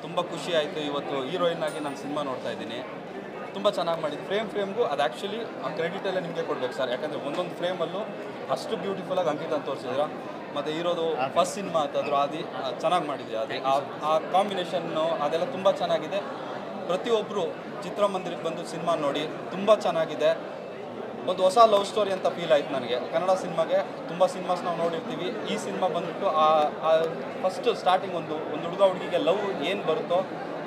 Speaker 10: ತುಂಬ ಖುಷಿ ಆಯಿತು. ಇವತ್ತು ಹೀರೋಯಿನ್ ಆಗಿ ನಾನು ಸಿನಿಮಾ ನೋಡ್ತಾ ಇದ್ದೀನಿ. ತುಂಬ ಚೆನ್ನಾಗಿ ಮಾಡಿದ್ದು. ಫ್ರೇಮ್ಗೂ ಅದು ಆ್ಯಕ್ಚುಲಿ ಆ ಕ್ರೆಡಿಟೆಲ್ಲ ನಿಮಗೆ ಕೊಡಬೇಕು ಸರ್. ಯಾಕಂದರೆ ಒಂದೊಂದು ಫ್ರೇಮಲ್ಲೂ ಅಷ್ಟು ಬ್ಯೂಟಿಫುಲ್ಲಾಗಿ ಅಂಕಿತ ಅಂತ ತೋರಿಸಿದ್ರ. ಮತ್ತು ಹೀರೋದು ಫಸ್ಟ್ ಸಿನಿಮಾ ಅಂತಂದ್ರು ಅದು ಚೆನ್ನಾಗಿ ಮಾಡಿದೆ. ಅದು ಆ ಕಾಂಬಿನೇಷನ್ನು ಅದೆಲ್ಲ ತುಂಬ ಚೆನ್ನಾಗಿದೆ. ಪ್ರತಿಯೊಬ್ಬರು ಚಿತ್ರಮಂದಿರಕ್ಕೆ ಬಂದು ಸಿನಿಮಾ ನೋಡಿ. ತುಂಬ ಚೆನ್ನಾಗಿದೆ. ಒಂದು ಹೊಸ ಲವ್ ಸ್ಟೋರಿ ಅಂತ ಫೀಲ್ ಆಯಿತು ನನಗೆ. ಕನ್ನಡ ಸಿನಿಮಾಗೆ ತುಂಬ ಸಿನಿಮಾಸ್ ನಾವು ನೋಡಿರ್ತೀವಿ. ಈ ಸಿನಿಮಾ ಬಂದುಬಿಟ್ಟು ಫಸ್ಟ್ ಸ್ಟಾರ್ಟಿಂಗ್ ಒಂದು ಹುಡುಗ ಹುಡುಗಿಗೆ ಲವ್ ಏನು ಬರುತ್ತೋ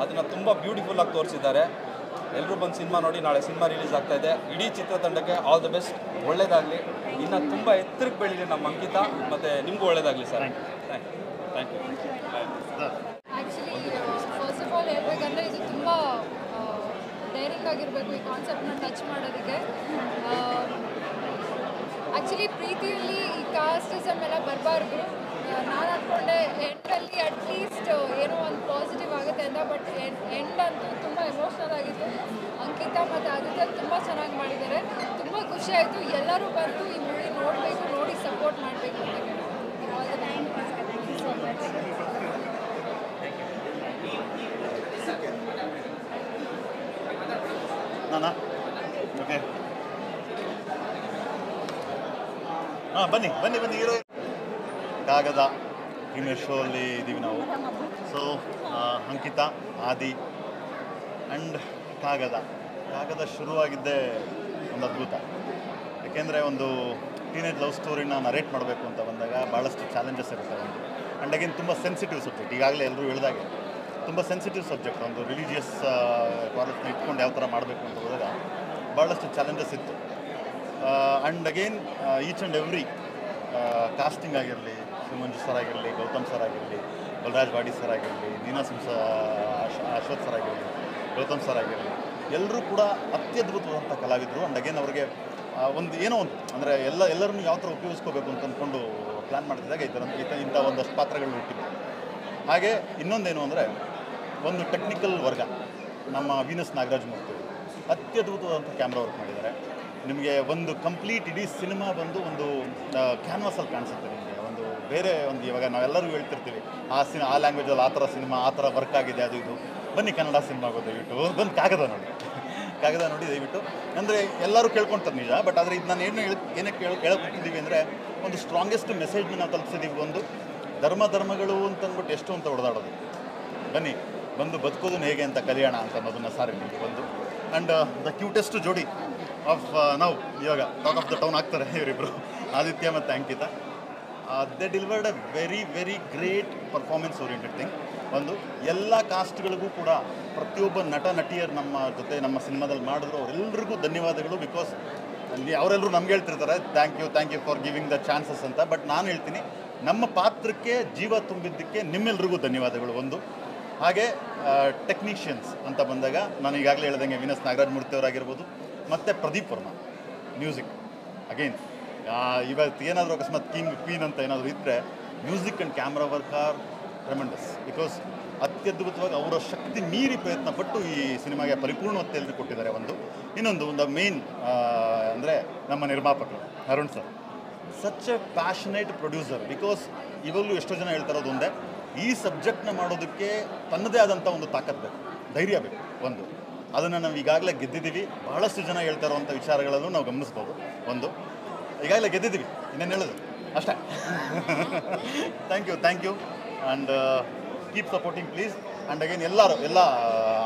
Speaker 10: ಅದನ್ನು ತುಂಬ ಬ್ಯೂಟಿಫುಲ್ಲಾಗಿ ತೋರಿಸಿದ್ದಾರೆ. ಎಲ್ಲರೂ ಬಂದು ಸಿನಿಮಾ ನೋಡಿ. ನಾಳೆ ಸಿನಿಮಾ ರಿಲೀಸ್ ಆಗ್ತಾಯಿದೆ. ಇಡೀ ಚಿತ್ರತಂಡಕ್ಕೆ ಆಲ್ ದ ಬೆಸ್ಟ್. ಒಳ್ಳೆಯದಾಗಲಿ. ಇನ್ನು ತುಂಬ ಎತ್ತರಕ್ಕೆ ಬೆಳೀಲಿ ನಮ್ಮ ಅಂಕಿತ. ಮತ್ತು ನಿಮಗೂ ಒಳ್ಳೆಯದಾಗಲಿ sir. Thank you.
Speaker 11: Actually first of all ಹೇಳ್ಬೇಕಂದ್ರೆ ಇದು ತುಂಬ ಡೈರಿಂಗ್ ಆಗಿರಬೇಕು ಈ ಕಾನ್ಸೆಪ್ಟ್ನ ಟಚ್ ಮಾಡೋದಕ್ಕೆ. ಆ್ಯಕ್ಚುಲಿ ಪ್ರೀತಿಯಲ್ಲಿ ಈ ಕಾಸ್ಟಿಸಮ್ ಎಲ್ಲ ಬರಬಾರ್ದು. ನಾನು ಅಂದ್ಕೊಂಡೆ ಎಂಡಲ್ಲಿ ಅಟ್ಲೀಸ್ಟ್ ಏನೋ ಒಂದು ಪಾಸಿಟಿವ್ ಆಗುತ್ತೆ ಅಂತ. ಬಟ್ ಎಂಡ್ ಅಂತೂ ತುಂಬ ಎಮೋಷ್ನಲ್ ಆಗಿತ್ತು. ಅಂಕಿತಾ ಮತ್ತು ಆದಿತ್ಯ ತುಂಬ ಚೆನ್ನಾಗಿ ಮಾಡಿದ್ದಾರೆ. ತುಂಬ ಖುಷಿ ಆಯಿತು. ಎಲ್ಲರೂ ಬಂದು ಈ ಮೂವಿ ನೋಡಬೇಕು, ನೋಡಿ ಸಪೋರ್ಟ್ ಮಾಡಬೇಕು ಅಂತ ಹೇಳಿ. All the time. Thank you so much.
Speaker 5: ನಾನಾ ಓಕೆ ಹಾಂ ಬನ್ನಿ ಹೀರೋ ಕಾಗದ ಪ್ರೀಮಿಯರ್ ಶೋ ಅಲ್ಲಿ ಇದ್ದೀವಿ ನಾವು. ಸೊ ಅಂಕಿತಾ, ಆದಿ ಆ್ಯಂಡ್ ಕಾಗದ ಶುರುವಾಗಿದ್ದೇ ಒಂದು ಅದ್ಭುತ. ಯಾಕೆಂದರೆ ಒಂದು ಟೀನೇಜ್ ಲವ್ ಸ್ಟೋರಿನ ನರೇಟ್ ಮಾಡಬೇಕು ಅಂತ ಬಂದಾಗ ಭಾಳಷ್ಟು ಚಾಲೆಂಜಸ್ ಇರ್ತವೆ. ಆ್ಯಂಡ್ ಅಗೇನ್ ತುಂಬ ಸೆನ್ಸಿಟಿವ್ ಸಬ್ಜೆಕ್ಟ್. ಈಗಾಗಲೇ ಎಲ್ಲರೂ ಹೇಳಿದಾಗೆ ತುಂಬ ಸೆನ್ಸಿಟಿವ್ ಸಬ್ಜೆಕ್ಟ್. ಒಂದು ರಿಲಿಜಿಯಸ್ ಕಾಲೇಜ್ನ ಇಟ್ಕೊಂಡು ಯಾವ ಥರ ಮಾಡಬೇಕು ಅಂತ ಹೋದಾಗ ಭಾಳಷ್ಟು ಚಾಲೆಂಜಸ್ ಇತ್ತು. And again each and every casting ಆಗಿರಲಿ, ಮಂಜು ಸರ್ ಆಗಿರಲಿ, ಗೌತಮ್ ಸರ್ ಆಗಿರಲಿ, ಬಲರಾಜ್ ವಾಡಿ ಸರ್ ಆಗಿರಲಿ, ನೀನಾ ಅಶ್ವಥ್ ಸರ್ ಆಗಿರಲಿ, ಗೌತಮ್ ಸರ್ ಆಗಿರಲಿ, ಎಲ್ಲರೂ ಕೂಡ ಅತ್ಯದ್ಭುತವಾದಂಥ ಕಲಾವಿದರು. ಆ್ಯಂಡ್ ಅಗೇನ್ ಅವ್ರಿಗೆ ಒಂದು ಏನೋ ಒಂದು ಅಂದರೆ ಎಲ್ಲರನ್ನೂ ಯಾವ ಥರ ಉಪಯೋಗಿಸ್ಕೋಬೇಕು ಅಂತ ಅಂದ್ಕೊಂಡು ಪ್ಲ್ಯಾನ್ ಮಾಡ್ತಿದ್ದಾಗ ಇಂಥ ಒಂದಷ್ಟು ಪಾತ್ರಗಳನ್ನ ಹುಟ್ಟಿದ್ವು. ಹಾಗೆ ಇನ್ನೊಂದೇನು ಅಂದರೆ ಒಂದು ಟೆಕ್ನಿಕಲ್ ವರ್ಗ ನಮ್ಮ ವೀನಸ್ ನಾಗರಾಜ್ ಮೂರ್ತಿ ಅತ್ಯದ್ಭುತವಾದಂಥ ಕ್ಯಾಮ್ರಾ ವರ್ಕ್ ಮಾಡಿದ್ದಾರೆ. ನಿಮಗೆ ಒಂದು ಕಂಪ್ಲೀಟ್ ಇಡೀ ಸಿನಿಮಾ ಬಂದು ಒಂದು ಕ್ಯಾನ್ವಾಸಲ್ಲಿ ಕಾಣಿಸುತ್ತೆ ನಿಮಗೆ. ಒಂದು ಬೇರೆ ಒಂದು ಇವಾಗ ನಾವೆಲ್ಲರೂ ಹೇಳ್ತಿರ್ತೀವಿ ಆ ಲ್ಯಾಂಗ್ವೇಜಲ್ಲಿ ಆ ಥರ ಸಿನಿಮಾ ಆ ಥರ ವರ್ಕ್ ಆಗಿದೆ ಅದು ಇದು. ಬನ್ನಿ ಕನ್ನಡ ಸಿನಿಮಾಗೆ ದಯವಿಟ್ಟು ಒಂದು ಕಾಗದ ನೋಡಿ ದಯವಿಟ್ಟು. ಅಂದರೆ ಎಲ್ಲರೂ ಕೇಳ್ಕೊಳ್ತಾರೆ ನಿಜ, ಬಟ್ ಆದರೆ ಇದು ನಾನು ಏನಕ್ಕೆ ಹೇಳೋಕ್ಕಿದ್ದೀವಿ ಅಂದರೆ ಒಂದು ಸ್ಟ್ರಾಂಗೆಸ್ಟ್ ಮೆಸೇಜ್ನ ನಾವು ತಲುಪಿಸಿದ್ದೀವಿ. ಒಂದು ಧರ್ಮಗಳು ಅಂತಂದ್ಬಿಟ್ಟು ಎಷ್ಟು ಅಂತ ಹೊಡೆದಾಡೋದು, ಬನ್ನಿ ಬಂದು ಬದುಕೋದು ಹೇಗೆ ಅಂತ ಕಲಿಯೋಣ ಅಂತ ಅನ್ನೋದನ್ನು ಸಾರಿದ್ದೀವಿ ಒಂದು. ಆ್ಯಂಡ್ ದ ಕ್ಯೂಟೆಸ್ಟ್ ಜೋಡಿ ಆಫ್ ನಾವು ಇವಾಗ ಟಾಕ್ ಆಫ್ ದ ಟೌನ್ ಆಗ್ತಾರೆ ಇವರಿಬ್ಬರು, ಆದಿತ್ಯ ಮತ್ತು Ankita. They delivered a very great performance oriented thing. ಒಂದು ಎಲ್ಲ ಕಾಸ್ಟ್ಗಳಿಗೂ ಕೂಡ ಪ್ರತಿಯೊಬ್ಬ ನಟ ನಟಿಯರು ನಮ್ಮ ಜೊತೆ ನಮ್ಮ ಸಿನಿಮಾದಲ್ಲಿ ಮಾಡಿದ್ರು ಅವರೆಲ್ಲರಿಗೂ ಧನ್ಯವಾದಗಳು. ಬಿಕಾಸ್ ಅವರೆಲ್ಲರೂ ನಮ್ಗೆ ಹೇಳ್ತಿರ್ತಾರೆ thank you for giving the chances ಅಂತ. ಬಟ್ ನಾನು ಹೇಳ್ತೀನಿ ನಮ್ಮ ಪಾತ್ರಕ್ಕೆ ಜೀವ ತುಂಬಿದ್ದಕ್ಕೆ ನಿಮ್ಮೆಲ್ರಿಗೂ ಧನ್ಯವಾದಗಳು ಒಂದು. ಹಾಗೆ ಟೆಕ್ನಿಷಿಯನ್ಸ್ ಅಂತ ಬಂದಾಗ ನಾನು ಈಗಾಗಲೇ ಹೇಳ್ದಂಗೆ ವೀನಸ್ ನಾಗರಾಜ್ ಮೂರ್ತಿ ಅವರಾಗಿರ್ಬೋದು ಮತ್ತು ಪ್ರದೀಪ್ ವರ್ಮಾ ಮ್ಯೂಸಿಕ್. ಅಗೇನ್ ಇವತ್ತು ಏನಾದರೂ ಅಕಸ್ಮಾತ್ ಕ್ವೀನ್ ಅಂತ ಏನಾದರೂ ಇದ್ದರೆ music and camera work are tremendous. Because ಅತ್ಯದ್ಭುತವಾಗಿ ಅವರ ಶಕ್ತಿ ಮೀರಿ ಪ್ರಯತ್ನ ಪಟ್ಟು ಈ ಸಿನಿಮಾಗೆ ಪರಿಪೂರ್ಣತೆಯಲ್ಲಿ ಕೊಟ್ಟಿದ್ದಾರೆ ಒಂದು. ಇನ್ನೊಂದು ಮೇನ್ ಅಂದರೆ ನಮ್ಮ ನಿರ್ಮಾಪಕರು Arun sir, such A passionate producer. Because ಇವಾಗಲೂ ಎಷ್ಟೋ ಜನ ಹೇಳ್ತಾರೋದು ಒಂದೇ, ಈ ಸಬ್ಜೆಕ್ಟ್ನ ಮಾಡೋದಕ್ಕೆ ತನ್ನದೇ ಆದಂಥ ಒಂದು ತಾಕತ್ತು ಬೇಕು, ಧೈರ್ಯ ಬೇಕು ಒಂದು. ಅದನ್ನು ನಾವು ಈಗಾಗಲೇ ಗೆದ್ದಿದ್ದೀವಿ. ಬಹಳಷ್ಟು ಜನ ಹೇಳ್ತಾ ಇರುವಂಥ ವಿಚಾರಗಳಲ್ಲೂ ನಾವು ಗಮನಿಸ್ಬೋದು ಒಂದು. ಈಗಾಗಲೇ ಗೆದ್ದಿದ್ದೀವಿ, ಇನ್ನೇನು ಹೇಳೋದು ಅಷ್ಟೇ. Thank you and keep supporting please. And again ಎಲ್ಲ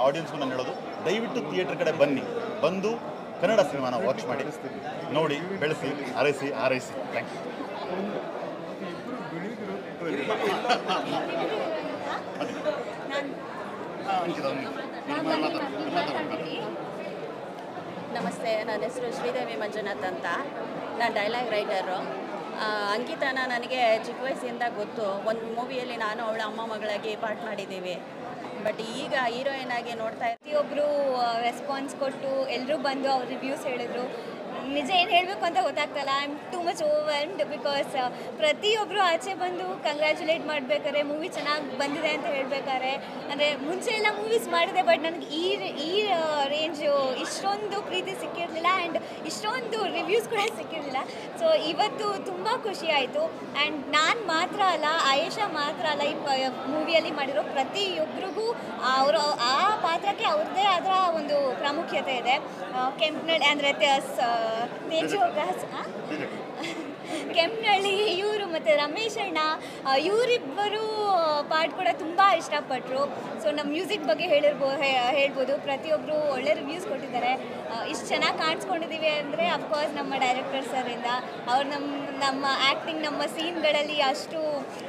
Speaker 5: ಆಡಿಯನ್ಸ್ಗೂ ನಾನು ಹೇಳೋದು, ದಯವಿಟ್ಟು ಥಿಯೇಟ್ರ್ ಕಡೆ ಬಂದು ಕನ್ನಡ ಸಿನಿಮಾನ ವಾಚ್ ಮಾಡಿ, ನೋಡಿ, ಬೆಳೆಸಿ, ಹಾರೈಸಿ. Thank you.
Speaker 12: ನಮಸ್ತೆ, ನನ್ನ ಹೆಸರು ಶ್ರೀದೇವಿ ಮಂಜುನಾಥ್ ಅಂತ. ನಾನು ಡೈಲಾಗ್ ರೈಟರು. ಅಂಕಿತಾನ ನನಗೆ ಚಿಕ್ಕ ವಯಸ್ಸಿಂದ ಗೊತ್ತು. ಒಂದು ಮೂವಿಯಲ್ಲಿ ನಾನು ಅವಳ ಅಮ್ಮ ಮಗಳಾಗಿ ಪಾರ್ಟ್ ಮಾಡಿದ್ದೀವಿ. ಬಟ್ ಈಗ ಹೀರೋಯಿನ್ ಆಗಿ ನೋಡ್ತಾ
Speaker 3: ಪ್ರತಿಯೊಬ್ಬರು ರೆಸ್ಪಾನ್ಸ್ ಕೊಟ್ಟು ಎಲ್ಲರೂ ಬಂದು ಅವ್ರ ರಿವ್ಯೂಸ್ ಹೇಳಿದ್ರು. ನಿಜ ಏನು ಹೇಳಬೇಕು ಅಂತ ಗೊತ್ತಾಗ್ತಲ್ಲ. I am too much overwhelmed because ಪ್ರತಿಯೊಬ್ಬರು ಆಚೆ ಬಂದು ಕಂಗ್ರ್ಯಾಚುಲೇಟ್ ಮಾಡಬೇಕಾದ್ರೆ ಮೂವಿ ಚೆನ್ನಾಗಿ ಬಂದಿದೆ ಅಂತ ಹೇಳಬೇಕಾದ್ರೆ, ಅಂದರೆ ಮುಂಚೆ ಎಲ್ಲ ಮೂವೀಸ್ ಮಾಡಿದೆ ಬಟ್ ನನಗೆ ಈ ರೇಂಜು ಇಷ್ಟೊಂದು ಪ್ರೀತಿ ಸಿಕ್ಕಿರಲಿಲ್ಲ ಆ್ಯಂಡ್ ಇಷ್ಟೊಂದು ರಿವ್ಯೂಸ್ ಕೂಡ ಸಿಕ್ಕಿರಲಿಲ್ಲ. ಸೊ ಇವತ್ತು ತುಂಬ ಖುಷಿ ಆಯಿತು. ಆ್ಯಂಡ್ ನಾನು ಮಾತ್ರ ಅಲ್ಲ, ಆಯೇಷಾ ಮಾತ್ರ ಅಲ್ಲ, ಈ ಮೂವಿಯಲ್ಲಿ ಮಾಡಿರೋ ಪ್ರತಿಯೊಬ್ಬರಿಗೂ ಅವರು ಆ ಪಾತ್ರಕ್ಕೆ ಅವ್ರದ್ದೇ ಆದ ಒಂದು ಪ್ರಾಮುಖ್ಯತೆ ಇದೆ. ಕೆಂಪನಳ್ಳಿ ಅಂದರೆ ಕೆಂಪನಳ್ಳಿ ಇವರು ಮತ್ತು ರಮೇಶ್ ಅಣ್ಣ ಇವರಿಬ್ಬರು ಪಾರ್ಟ್ ಕೂಡ ತುಂಬ ಇಷ್ಟಪಟ್ಟರು. ಸೊ ನಮ್ಮ ಮ್ಯೂಸಿಕ್ ಬಗ್ಗೆ ಹೇಳ್ಬೋದು. ಪ್ರತಿಯೊಬ್ಬರು ಒಳ್ಳೆ ರಿವ್ಯೂಸ್ ಕೊಟ್ಟಿದ್ದಾರೆ. ಇಷ್ಟು ಚೆನ್ನಾಗಿ ಕಾಣಿಸ್ಕೊಂಡಿದ್ದೀವಿ ಅಂದರೆ ಅಫ್ಕೋರ್ಸ್ ನಮ್ಮ ಡೈರೆಕ್ಟರ್ ಸರಿಂದ. ಅವ್ರು ನಮ್ಮ ಆ್ಯಕ್ಟಿಂಗ್, ನಮ್ಮ ಸೀನ್ಗಳಲ್ಲಿ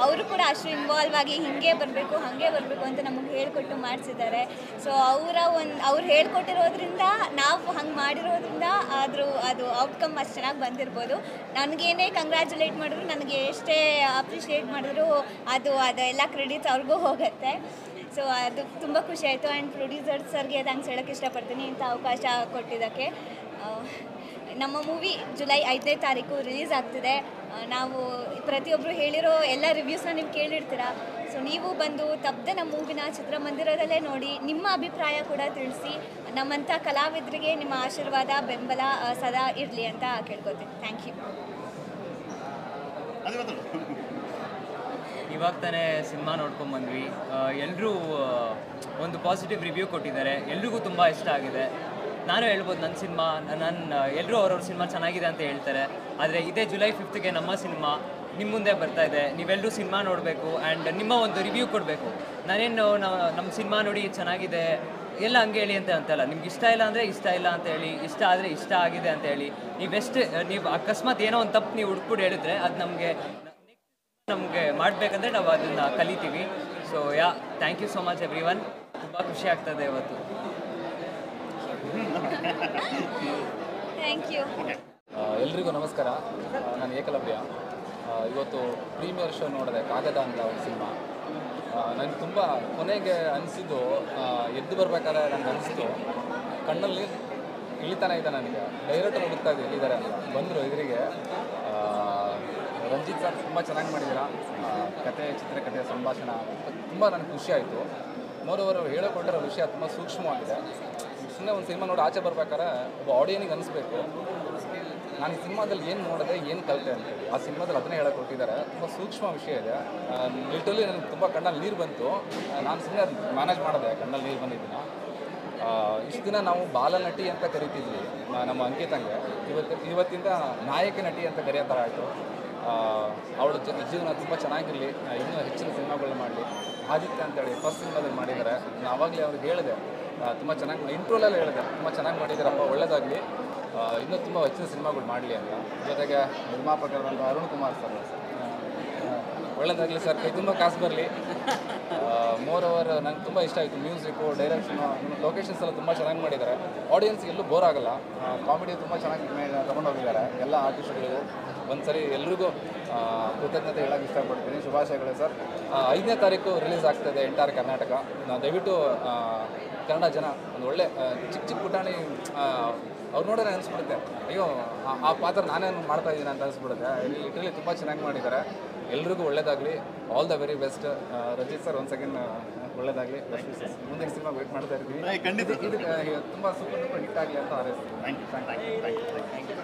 Speaker 3: ಅವರು ಕೂಡ ಅಷ್ಟು ಇನ್ವಾಲ್ವ್ ಆಗಿ ಹಾಗೆ ಬರಬೇಕು ಅಂತ ನಮಗೆ ಹೇಳ್ಕೊಟ್ಟು ಮಾಡಿಸಿದ್ದಾರೆ. ಸೊ ಅವ್ರು ಹೇಳ್ಕೊಟ್ಟಿರೋದ್ರಿಂದ ನಾವು ಹಂಗೆ ಮಾಡಿರೋದ್ರಿಂದ ಅದು ಔಟ್ಕಮ್ ಅಷ್ಟು ಚೆನ್ನಾಗಿ ಬಂದಿರ್ಬೋದು. ನನಗೇನೇ ಕಂಗ್ರ್ಯಾಚುಲೇಟ್ ಮಾಡಿದ್ರು, ನನಗೆ ಎಷ್ಟೇ ಅಪ್ರಿಷಿಯೇಟ್ ಮಾಡಿದ್ರು ಅದೆಲ್ಲ ಕ್ರೆಡಿಟ್ಸ್ ಅವ್ರಿಗೂ ಹೋಗುತ್ತೆ. ಸೊ ಅದು ತುಂಬ ಖುಷಿ ಆಯಿತು. ಆ್ಯಂಡ್ ಪ್ರೊಡ್ಯೂಸರ್ ಸರ್ಗೆ ಥ್ಯಾಂಕ್ಸ್ ಹೇಳೋಕ್ಕೆ ಇಷ್ಟಪಡ್ತೀನಿ ಇಂಥ ಅವಕಾಶ ಕೊಟ್ಟಿದ್ದಕ್ಕೆ. ನಮ್ಮ ಮೂವಿ ಜುಲೈ 5ನೇ ತಾರೀಕು ರಿಲೀಸ್ ಆಗ್ತಿದೆ. ನಾವು ಪ್ರತಿಯೊಬ್ಬರು ಹೇಳಿರೋ ಎಲ್ಲ ರಿವ್ಯೂಸ್ನ ನೀವು ಕೇಳಿರ್ತೀರ. ಸೊ ನೀವು ಬಂದು ತಪ್ಪದೆ ನಮ್ಮ ಮೂವಿನ ಚಿತ್ರಮಂದಿರದಲ್ಲೇ ನೋಡಿ, ನಿಮ್ಮ ಅಭಿಪ್ರಾಯ ಕೂಡ ತಿಳಿಸಿ. ನಮ್ಮಂಥ ಕಲಾವಿದರಿಗೆ ನಿಮ್ಮ ಆಶೀರ್ವಾದ, ಬೆಂಬಲ ಸದಾ ಇರಲಿ ಅಂತ ಕೇಳ್ಕೊತೀನಿ. Thank you.
Speaker 13: ಇವಾಗ ತಾನೇ ಸಿನಿಮಾ ನೋಡ್ಕೊಂಬಂದ್ವಿ. ಎಲ್ಲರೂ ಒಂದು ಪಾಸಿಟಿವ್ ರಿವ್ಯೂ ಕೊಟ್ಟಿದ್ದಾರೆ. ಎಲ್ರಿಗೂ ತುಂಬ ಇಷ್ಟ ಆಗಿದೆ. ನಾನು ಹೇಳ್ಬೋದು, ನನ್ನ ಸಿನಿಮಾ ಎಲ್ಲರೂ ಅವ್ರವ್ರ ಸಿನಿಮಾ ಚೆನ್ನಾಗಿದೆ ಅಂತ ಹೇಳ್ತಾರೆ. ಆದರೆ ಇದೇ ಜುಲೈ 5ಗೆ ನಮ್ಮ ಸಿನಿಮಾ ನಿಮ್ಮ ಮುಂದೆ ಬರ್ತಾ ಇದೆ. ನೀವೆಲ್ಲರೂ ಸಿನಿಮಾ ನೋಡಬೇಕು ಆ್ಯಂಡ್ ನಿಮ್ಮ ಒಂದು ರಿವ್ಯೂ ಕೊಡಬೇಕು. ನಾನೇನು ನಮ್ಮ ಸಿನಿಮಾ ನೋಡಿ ಚೆನ್ನಾಗಿದೆ ಎಲ್ಲ ಹಂಗೆ ಹೇಳಿ ಅಂತಲ್ಲ. ನಿಮ್ಗೆ ಇಷ್ಟ ಇಲ್ಲ ಅಂದರೆ ಇಷ್ಟ ಇಲ್ಲ ಅಂತ ಹೇಳಿ, ಇಷ್ಟ ಆದರೆ ಇಷ್ಟ ಆಗಿದೆ ಅಂತ ಹೇಳಿ. ನೀವು ಅಕಸ್ಮಾತ್ ಏನೋ ಒಂದು ತಪ್ಪು ನೀವು ಹುಡ್ಕೊಂಡು ಹೇಳಿದ್ರೆ ಅದು ನಮಗೆ ಮಾಡಬೇಕಂದ್ರೆ ನಾವು ಅದನ್ನು ಕಲಿತೀವಿ. So thank you so much everyone. ತುಂಬ ಖುಷಿ ಆಗ್ತದೆ ಇವತ್ತು.
Speaker 3: Thank you.
Speaker 14: ಎಲ್ರಿಗೂ ನಮಸ್ಕಾರ. ನಾನು ಏಕಲವ್ಯ. ಇವತ್ತು ಪ್ರೀಮಿಯರ್ ಶೋ ನೋಡಿದೆ, ಕಾಗದ ಅಂತ ಒಂದು ಸಿನಿಮಾ. ನನಗೆ ತುಂಬ ಕೊನೆಗೆ ಅನಿಸಿದ್ದು, ಎದ್ದು ಬರಬೇಕಾದ್ರೆ ನನಗೆ ಅನಿಸ್ತು ಕಣ್ಣಲ್ಲಿ ಇಳಿತಾನೆ ಇದೆ. ನನಗೆ ಡೈರೆಕ್ಟರ್ ಹುಡುಕ್ತಾ ಇದ್ದೆ ಎಲ್ಲಿದ್ದಾರೆ ಅಂತ. ಬಂದರು ಎದುರಿಗೆ. ರಂಜಿತ್ ಸರ್ ತುಂಬ ಚೆನ್ನಾಗಿ ಮಾಡಿದ್ದೀರಾ. ಚಿತ್ರಕಥೆ ಸಂಭಾಷಣೆ ತುಂಬ ನನಗೆ ಖುಷಿ ಆಯಿತು. ಮೋರೋವರ್ ಅವ್ರು ಹೇಳಿಕೊಟ್ಟಿರೋ ವಿಷಯ ತುಂಬ ಸೂಕ್ಷ್ಮವಾಗಿದೆ. ಸುಮ್ಮನೆ ಒಂದು ಸಿನಿಮಾ ನೋಡಿ ಆಚೆ ಬರ್ಬೇಕಾದ್ರೆ ಒಬ್ಬ ಆಡಿಯನ್ಗೆ ಅನಿಸ್ಬೇಕು ನಾನು ಈ ಸಿನಿಮಾದಲ್ಲಿ ಏನು ನೋಡಿದೆ ಏನು ಕಲಿತೆ ಅಂತೇಳಿ. ಆ ಸಿನಿಮಾದಲ್ಲಿ ಅದನ್ನೇ ಹೇಳಕ್ಕೆ ಕೊಟ್ಟಿದ್ದಾರೆ. ತುಂಬ ಸೂಕ್ಷ್ಮ ವಿಷಯ ಇದೆ. ಲಿಟ್ರಲಿ ನನಗೆ ತುಂಬ ಕಣ್ಣಲ್ಲಿ ನೀರು ಬಂತು. ನಾನು ಸುಮ್ಮನೆ ಅದು ಮ್ಯಾನೇಜ್ ಮಾಡಿದೆ, ಕಣ್ಣಲ್ಲಿ ನೀರು ಬಂದಿದ್ದನ್ನ. ಇಷ್ಟು ದಿನ ನಾವು ಬಾಲನಟಿ ಅಂತ ಕರಿತಿದ್ವಿ ನಮ್ಮ ಅಂಕಿತಂಗೆ, ಇವತ್ತಿಂದ ನಾಯಕ ನಟಿ ಅಂತ ಕರೆಯೋ ಥರ ಆಯಿತು. ಅವಳ ಜೀವನ ತುಂಬ ಚೆನ್ನಾಗಿರಲಿ, ಇನ್ನೂ ಹೆಚ್ಚಿನ ಸಿನಿಮಾಗಳು ಮಾಡಲಿ. ಆದಿತ್ಯ ಅಂತೇಳಿ ಫಸ್ಟ್ ಸಿನಿಮಾದಲ್ಲಿ ಮಾಡಿದ್ದಾರೆ. ನಾನು ಆವಾಗಲೇ ಅವ್ರಿಗೆ ಹೇಳಿದೆ, ತುಂಬ ಚೆನ್ನಾಗಿ ಇಂಟ್ರೋಲಲ್ಲಿ ಹೇಳಿದೆ, ತುಂಬ ಚೆನ್ನಾಗಿ ಮಾಡಿದ್ದಾರಪ್ಪ, ಒಳ್ಳೆಯದಾಗಲಿ, ಇನ್ನೂ ತುಂಬ ಹೆಚ್ಚಿನ ಸಿನಿಮಾಗಳು ಮಾಡಲಿ ಅಂತ. ಜೊತೆಗೆ ನಿರ್ಮಾಪಕರಾದಂಥ ಅರುಣ್ ಕುಮಾರ್ ಸರ್, ಒಳ್ಳೆಯದಾಗಲಿ ಸರ್, ಕೈ ತುಂಬ ಕಾಸು ಬರಲಿ. ಮೋರ್ ಓವರ್ ನಂಗೆ ತುಂಬ ಇಷ್ಟ ಆಯಿತು. ಮ್ಯೂಸಿಕ್ಕು, ಡೈರೆಕ್ಷನು, ಲೊಕೇಶನ್ಸ್ ಎಲ್ಲ ತುಂಬ ಚೆನ್ನಾಗಿ ಮಾಡಿದ್ದಾರೆ. ಆಡಿಯನ್ಸ್ ಎಲ್ಲೂ ಬೋರ್ ಆಗಲ್ಲ. ಕಾಮಿಡಿ ತುಂಬ ಚೆನ್ನಾಗಿ ತೊಗೊಂಡೋಗಿದ್ದಾರೆ ಎಲ್ಲ ಆರ್ಟಿಸ್ಟ್ಗಳಿಗೂ. ಒಂದು ಸರಿ ಎಲ್ರಿಗೂ ಕೃತಜ್ಞತೆ ಹೇಳೋಕ್ಕೆ ಇಷ್ಟಪಡ್ತೀನಿ. ಶುಭಾಶಯಗಳು ಸರ್. 5ನೇ ತಾರೀಕು ರಿಲೀಸ್ ಆಗ್ತಾಯಿದೆ ಎಂಟೈರ್ ಕರ್ನಾಟಕ. ದಯವಿಟ್ಟು ಕನ್ನಡ ಜನ ಒಂದು ಒಳ್ಳೆ ಚಿಕ್ಕ ಚಿಕ್ಕ ಪುಟಾಣಿ ಅವ್ರು ನೋಡಿದ್ರೆ ಅನಿಸ್ಬಿಡುತ್ತೆ, ಅಯ್ಯೋ ಆ ಪಾತ್ರ ನಾನೇನು ಮಾಡ್ತಾ ಇದ್ದೀನಿ ಅಂತ ಅನಿಸ್ಬಿಡುತ್ತೆ. ಲಿಟ್ರಲಿ ತುಂಬ ಚೆನ್ನಾಗಿ ಮಾಡಿದ್ದಾರೆ. ಎಲ್ರಿಗೂ ಒಳ್ಳೇದಾಗಲಿ, all the very best. Ranjith sir ಒಂದು ಸೆಕೆಂಡ್ ಒಳ್ಳೇದಾಗಲಿ. ಮುಂದಿನ ಸಿನಿಮಾ ವೇಟ್ ಮಾಡ್ತಾ ಇರ್ತೀವಿ.
Speaker 5: ಖಂಡಿತ
Speaker 14: ಇದಕ್ಕೆ ತುಂಬ ಸೂಪರ್ ಡೂಪರ್ ಹಿಟ್ ಆಗಲಿ ಅಂತ ಹಾರೈಸ್ತೀನಿ.
Speaker 5: Thank you.